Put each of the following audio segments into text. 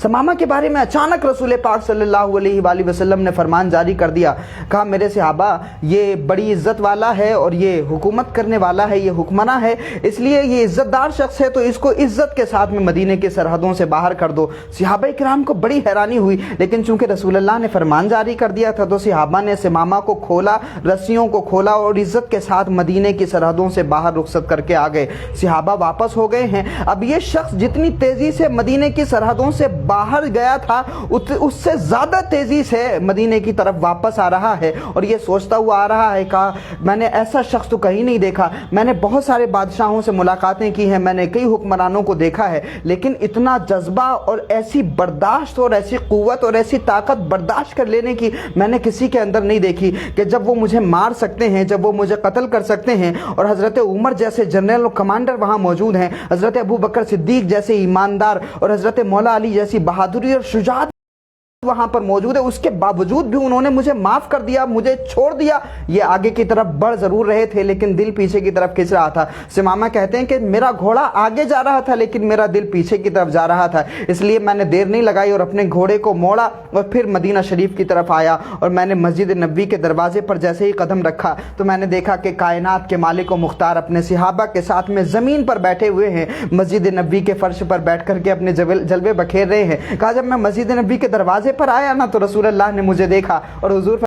سمامہ کے بارے میں اچانک رسول پاک صلی اللہ علیہ وآلہ وسلم نے فرمان جاری کر دیا. کہا میرے صحابہ یہ بڑی عزت والا ہے اور یہ حکومت کرنے والا ہے, یہ حکمراں ہے, اس لیے یہ عزت دار شخص ہے تو اس کو عزت کے ساتھ میں مدینے کی سرحدوں سے باہر کر دو. صحابہ کرام کو بڑی حیرانی ہوئی, لیکن چونکہ رسول اللہ نے فرمان جاری کر دیا تھا تو صحابہ نے سمامہ کو کھولا, رسیوں کو کھولا اور عزت کے ساتھ مدینے کی سرحدوں سے باہر رخصت کر کے آ گئے. صحابہ واپس ہو گئے ہیں. اب یہ شخص جتنی تیزی سے مدینے کی سرحدوں سے باہر گیا تھا اس سے زیادہ تیزی سے مدینے کی طرف واپس آ رہا ہے, اور یہ سوچتا ہوا آ رہا ہے کہ میں نے ایسا شخص تو کہیں نہیں دیکھا. میں نے بہت سارے بادشاہوں سے ملاقاتیں کی ہیں, میں نے کئی حکمرانوں کو دیکھا ہے, لیکن اتنا جذبہ اور ایسی برداشت اور ایسی قوت اور ایسی طاقت برداشت کر لینے کی میں نے کسی کے اندر نہیں دیکھی کہ جب وہ مجھے مار سکتے ہیں, جب وہ مجھے قتل کر سکتے ہیں, اور حضرت عمر جیسے جنرل اور کمانڈر وہاں موجود ہیں, حضرت ابو بکر صدیق جیسے ایماندار اور حضرت مولا علی جیسی بہادری اور شجاعت وہاں پر موجود ہے, اس کے باوجود بھی انہوں نے مجھے معاف کر دیا, مجھے چھوڑ دیا. یہ آگے کی طرف بڑھ ضرور رہے تھے لیکن دل پیچھے کی طرف کھنچ رہا تھا. سمامہ کہتے ہیں کہ میرا گھوڑا آگے جا رہا تھا لیکن میرا دل پیچھے کی طرف جا رہا تھا, اس لیے میں نے دیر نہیں لگائی اور اپنے گھوڑے کو موڑا اور پھر مدینہ شریف کی طرف آیا. اور میں نے مسجد نبوی کے دروازے پر جیسے ہی قدم رکھا تو میں نے دیکھا کہ کائنات کے مالک و مختار اپنے صحابہ کے ساتھ میں زمین پر بیٹھے ہوئے ہیں, مسجد نبوی کے فرش پر بیٹھ کر کے اپنے جلوے بکھیر رہے ہیں. کہا جب میں مسجد نبوی کے دروازے پر آیا نا تو رسول اللہ نے مجھے دیکھا اور حضور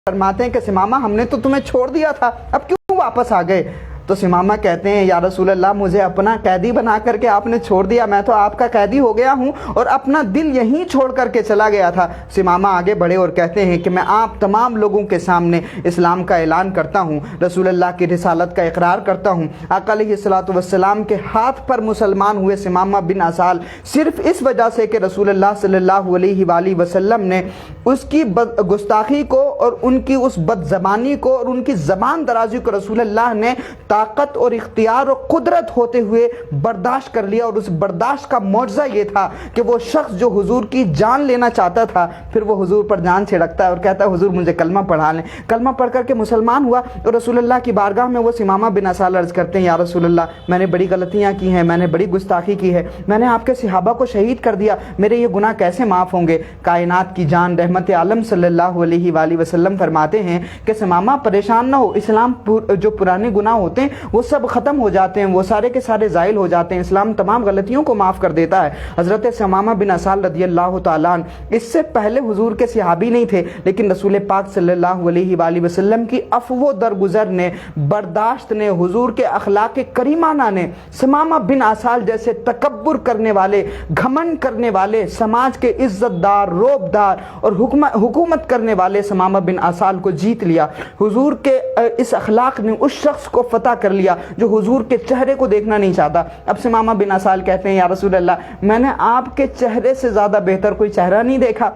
فرماتے ہیں کہ سمامہ ہم نے تو تمہیں چھوڑ دیا تھا, اب کیوں واپس آ گئے؟ تو سمامہ کہتے ہیں یا رسول اللہ مجھے اپنا قیدی بنا کر کے آپ نے چھوڑ دیا, میں تو آپ کا قیدی ہو گیا ہوں اور اپنا دل یہیں چھوڑ کر کے چلا گیا تھا. سمامہ آگے بڑھے اور کہتے ہیں کہ میں آپ تمام لوگوں کے سامنے اسلام کا اعلان کرتا ہوں, رسول اللہ کی رسالت کا اقرار کرتا ہوں. آقا علیہ الصلوۃ والسلام کے ہاتھ پر مسلمان ہوئے سمامہ بن اسال صرف اس وجہ سے کہ رسول اللہ صلی اللہ علیہ وآلہ وسلم نے اس کی گستاخی کو اور ان کی اس بد زبانی کو اور ان کی زبان درازی کو رسول اللہ نے طاقت اور اختیار اور قدرت ہوتے ہوئے برداشت کر لیا. اور اس برداشت کا معجزہ یہ تھا کہ وہ شخص جو حضور کی جان لینا چاہتا تھا پھر وہ حضور پر جان چھڑکتا ہے اور کہتا ہے حضور مجھے کلمہ پڑھا لیں. کلمہ پڑھ کر کے مسلمان ہوا اور رسول اللہ کی بارگاہ میں وہ سمامہ بن اسال عرض کرتے ہیں یا رسول اللہ میں نے بڑی غلطیاں کی ہیں, میں نے بڑی گستاخی کی ہے, میں نے آپ کے صحابہ کو شہید کر دیا, میرے یہ گناہ کیسے معاف ہوں گے؟ کائنات کی جان رحمت عالم صلی اللہ علیہ وآلہ وسلم فرماتے ہیں کہ سمامہ پریشان نہ ہو, اسلام جو پرانے گناہ ہوتے ہیں وہ سب ختم ہو جاتے ہیں, وہ سارے کے سارے زائل ہو جاتے ہیں, اسلام تمام غلطیوں کو معاف کر دیتا ہے. حضرت سمامہ بن اسال رضی اللہ تعالیٰ عنہ اس سے پہلے حضور کے صحابی نہیں تھے, لیکن رسول پاک صلی اللہ علیہ وآلہ وسلم کی عفو و درگزر نے, برداشت نے, حضور کے اخلاق کریمانہ نے سمامہ بن اسال جیسے تکبر کرنے والے, گھمنڈ کرنے والے, سماج کے عزت دار, روب دار اور حکومت کرنے والے سمامہ بن اسال کو جیت لیا. حضور کے اس اخلاق نے اس شخص کو فتح کر لیا جو حضور کے چہرے کو دیکھنا نہیں چاہتا. اب سمامہ بن اسال کہتے ہیں یا رسول اللہ میں نے آپ کے چہرے سے زیادہ بہتر کوئی چہرہ نہیں دیکھا,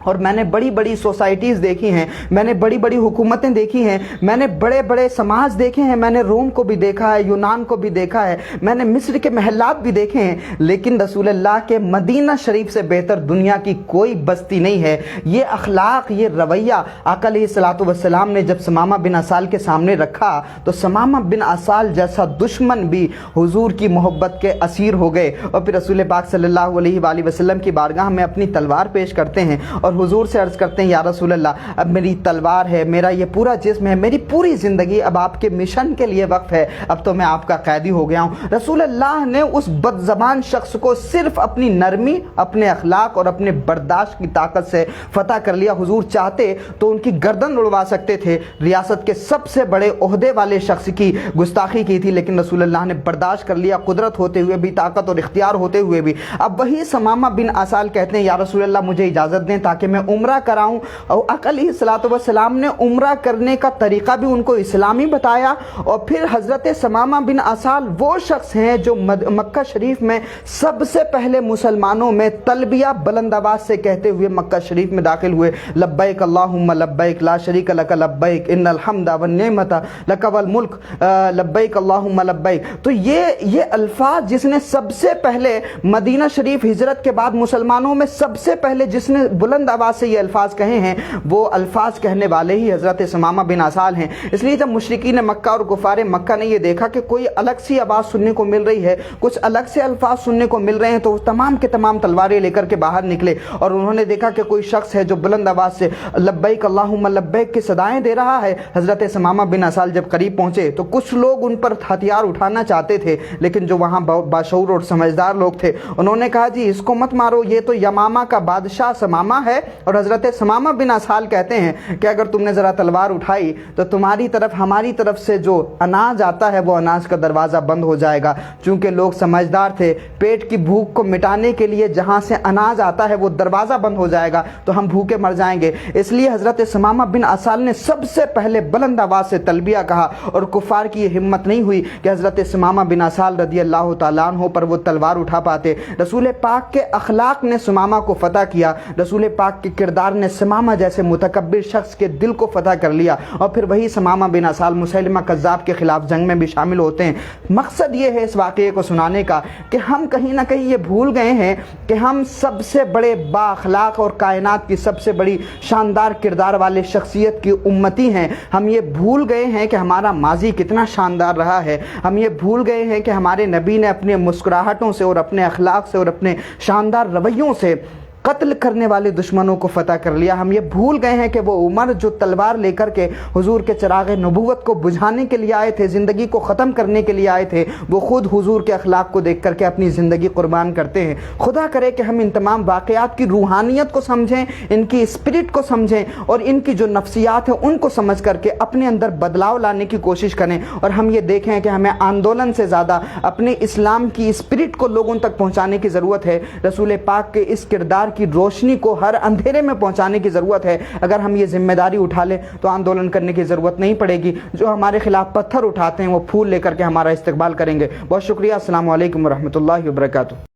اور میں نے بڑی بڑی سوسائٹیز دیکھی ہیں, میں نے بڑی بڑی حکومتیں دیکھی ہیں, میں نے بڑے بڑے سماج دیکھے ہیں, میں نے روم کو بھی دیکھا ہے, یونان کو بھی دیکھا ہے, میں نے مصر کے محلات بھی دیکھے ہیں, لیکن رسول اللہ کے مدینہ شریف سے بہتر دنیا کی کوئی بستی نہیں ہے. یہ اخلاق, یہ رویہ آقا علیہ الصلوۃ والسلام نے جب سمامہ بن اسال کے سامنے رکھا تو سمامہ بن اسال جیسا دشمن بھی حضور کی محبت کے اسیر ہو گئے, اور پھر رسول پاک صلی اللہ علیہ وآلہ وسلم کی بارگاہ میں اپنی تلوار پیش کرتے ہیں اور حضور سے عرض کرتے ہیں یا رسول اللہ اب میری تلوار ہے, میرا یہ پورا جسم ہے, میری پوری زندگی اب آپ کے مشن کے لیے وقف ہے, اب تو میں آپ کا قیدی ہو گیا ہوں. رسول اللہ نے اس بد زبان شخص کو صرف اپنی نرمی, اپنے اخلاق اور اپنے برداشت کی طاقت سے فتح کر لیا. حضور چاہتے تو ان کی گردن اڑوا سکتے تھے, ریاست کے سب سے بڑے عہدے والے شخص کی گستاخی کی تھی, لیکن رسول اللہ نے برداشت کر لیا, قدرت ہوتے ہوئے بھی, طاقت اور اختیار ہوتے ہوئے بھی. اب وہی سمامہ بن اسال کہتے ہیں یا رسول اللہ مجھے اجازت دیں تاکہ میں عمرہ کراؤں. اور آقا علیہ الصلوۃ والسلام نے عمرہ کرنے کا طریقہ بھی ان کو اسلامی بتایا. اور پھر حضرت سمامہ بن اسال وہ شخص ہیں جو مکہ شریف میں سب سے پہلے مسلمانوں میں تلبیہ بلند آواز سے کہتے ہوئے مکہ شریف میں داخل ہوئے, لبیک اللہم لبیک لا شریک لک لبیک ان الحمد والنعمت لک والملک لبیک اللہم لبیک. تو یہ الفاظ جس نے سب سے پہلے مدینہ شریف ہجرت کے بعد مسلمانوں میں سب سے پہلے جس نے بلند آواز سے یہ الفاظ کہے ہیں وہ الفاظ کہنے والے ہی حضرت ثمامہ بن اسال ہیں۔ اس لیے جب مشرکین مکہ اور کفار مکہ نے یہ دیکھا کہ کوئی الگ سی آواز سننے کو مل رہی ہے، کچھ الگ سے الفاظ سننے کو مل رہے ہیں، تو وہ تمام کے تمام تلواریں لے کر کے باہر نکلے اور انہوں نے دیکھا کہ کوئی شخص ہے جو بلند آواز سے لبیک اللہم لبیک کی صدائیں دے رہا ہے۔ حضرت ثمامہ بن اسال جب قریب پہنچے تو کچھ لوگ ان پر ہتھیار اٹھانا چاہتے تھے، لیکن جو وہاں باشعور اور سمجھدار لوگ تھے انہوں نے کہا جی اس کو مت مارو، یہ تو یمامہ کا بادشاہ ثمامہ ہے، اور حضرت ثمامہ بن اسال کہتے ہیں کہ اگر تم نے ذرا تلوار اٹھائی تو تمہاری طرف ہماری طرف سے جو اناج آتا ہے وہ اناج کا دروازہ بند ہو جائے گا۔ چونکہ لوگ سمجھدار تھے، پیٹ کی بھوک کو مٹانے کے لیے جہاں سے اناج آتا ہے وہ دروازہ بند ہو جائے گا تو ہم بھوکے مر جائیں گے۔ اس لیے حضرت ثمامہ بن اسال نے سب سے پہلے بلند آواز سے تلبیہ کہا، اور کفار کی یہ ہمت نہیں ہوئی کہ حضرت ثمامہ بن اسال رضی اللہ تعالیٰ عنہ پر وہ تلوار اٹھا پاتے۔ رسول پاک کے اخلاق نے ثمامہ کو فتح کیا، رسول پاک کے کردار نے ثمامہ جیسے متکبر شخص کے دل کو فتح کر لیا، اور پھر وہی ثمامہ بن اسال مسیلمہ کذاب کے خلاف جنگ میں بھی شامل ہوتے ہیں۔ مقصد یہ ہے اس واقعے کو سنانے کا کہ ہم کہیں نہ کہیں یہ بھول گئے ہیں کہ ہم سب سے بڑے با اخلاق اور کائنات کی سب سے بڑی شاندار کردار والے شخصیت کی امتی ہیں۔ ہم یہ بھول گئے ہیں کہ ہمارا ماضی کتنا شاندار رہا ہے، ہم یہ بھول گئے ہیں کہ ہمارے نبی نے اپنے مسکراہٹوں سے اور اپنے اخلاق سے اور اپنے شاندار رویوں سے قتل کرنے والے دشمنوں کو فتح کر لیا۔ ہم یہ بھول گئے ہیں کہ وہ عمر جو تلوار لے کر کے حضور کے چراغ نبوت کو بجھانے کے لیے آئے تھے، زندگی کو ختم کرنے کے لیے آئے تھے، وہ خود حضور کے اخلاق کو دیکھ کر کے اپنی زندگی قربان کرتے ہیں۔ خدا کرے کہ ہم ان تمام واقعات کی روحانیت کو سمجھیں، ان کی اسپرٹ کو سمجھیں، اور ان کی جو نفسیات ہیں ان کو سمجھ کر کے اپنے اندر بدلاؤ لانے کی کوشش کریں، اور ہم یہ دیکھیں کہ ہمیں آندولن سے زیادہ اپنے اسلام کی اسپرٹ کو لوگوں تک پہنچانے کی ضرورت ہے۔ رسول پاک کے اس کردار کی روشنی کو ہر اندھیرے میں پہنچانے کی ضرورت ہے۔ اگر ہم یہ ذمہ داری اٹھا لیں تو آندولن کرنے کی ضرورت نہیں پڑے گی۔ جو ہمارے خلاف پتھر اٹھاتے ہیں وہ پھول لے کر کے ہمارا استقبال کریں گے۔ بہت شکریہ۔ السلام علیکم ورحمۃ اللہ وبرکاتہ۔